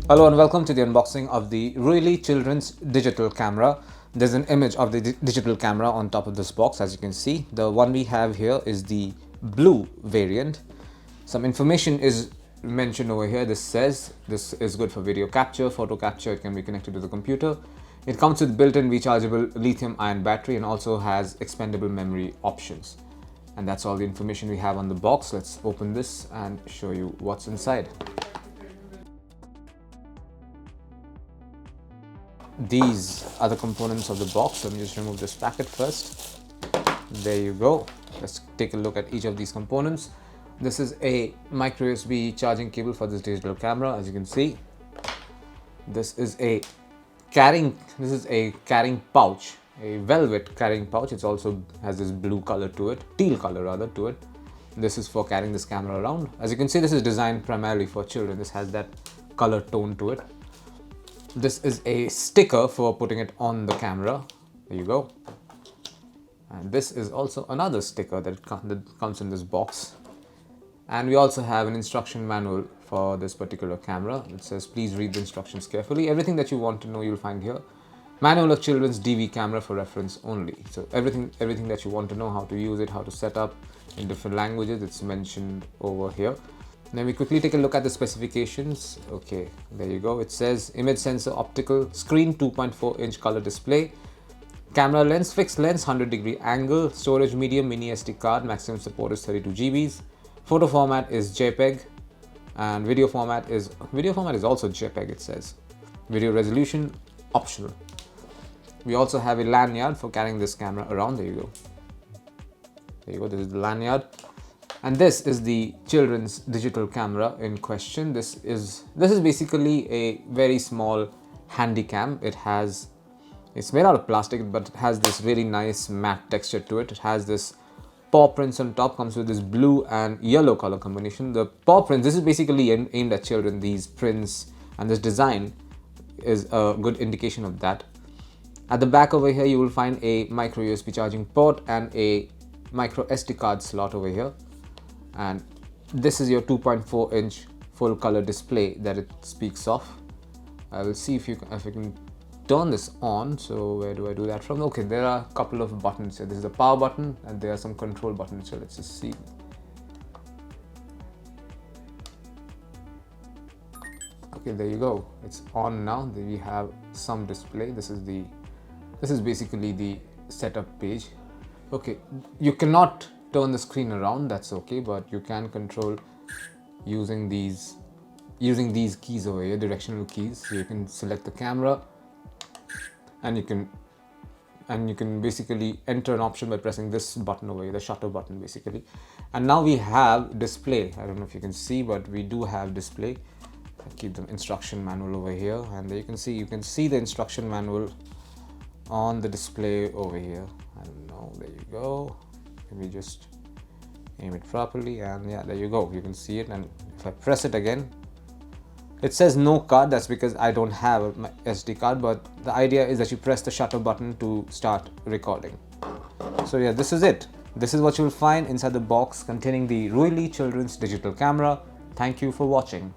Hello and welcome to the unboxing of the RUilY children's digital camera. There's an image of the digital camera on top of this box, as you can see. The one we have here is the blue variant. Some information is mentioned over here. This says this is good for video capture, photo capture. It can be connected to the computer. It comes with built-in rechargeable lithium-ion battery and also has expandable memory options. And that's all the information we have on the box. Let's open this and show you what's inside. These are the components of the box. Let me just remove this packet first. There you go. Let's take a look at each of these components. This is a micro USB charging cable for this digital camera, as you can see. This is a carrying pouch, a velvet carrying pouch. It also has this blue color to it, teal color rather to it. This is for carrying this camera around. As you can see, this is designed primarily for children. This has that color tone to it. This is a sticker for putting it on the camera. There you go. And this is also another sticker that comes in this box. And we also have an instruction manual for this particular camera. It says, please read the instructions carefully. Everything that you want to know, you'll find here. Manual of children's DV camera for reference only. So everything that you want to know, how to use it, how to set up in different languages, it's mentioned over here. Then we quickly take a look at the specifications. Okay, there you go. It says image sensor, optical, screen, 2.4-inch color display, camera lens, fixed lens, 100-degree angle, storage medium, mini SD card, maximum support is 32 GBs. Photo format is JPEG, and video format is also JPEG. It says video resolution optional. We also have a lanyard for carrying this camera around. There you go. There you go. This is the lanyard. And this is the children's digital camera in question. This is basically a very small handy cam. It's made out of plastic, but it has this really nice matte texture to it. It has this paw prints on top, comes with this blue and yellow color combination. The paw prints, this is basically aimed at children. These prints and this design is a good indication of that. At the back over here, you will find a micro USB charging port and a micro SD card slot over here. And this is your 2.4-inch full color display that it speaks of. I will see if I can turn this on. So where do I do that from? Okay, there are a couple of buttons here. This is the power button and there are some control buttons. So let's just see. Okay, there you go. It's on now. There we have some display. This is basically the setup page. Okay, you cannot turn the screen around, that's okay, but you can control using these keys over here, directional keys. So you can select the camera and you can basically enter an option by pressing this button over here, the shutter button basically. And now we have display. I don't know if you can see, but we do have display. I keep the instruction manual over here, and there you can see the instruction manual on the display over here. I don't know, there you go. We just aim it properly, and yeah, there you go. You can see it, and if I press it again, it says no card. That's because I don't have my SD card, but the idea is that you press the shutter button to start recording. So yeah, this is it. This is what you'll find inside the box containing the RUilY children's digital camera. Thank you for watching.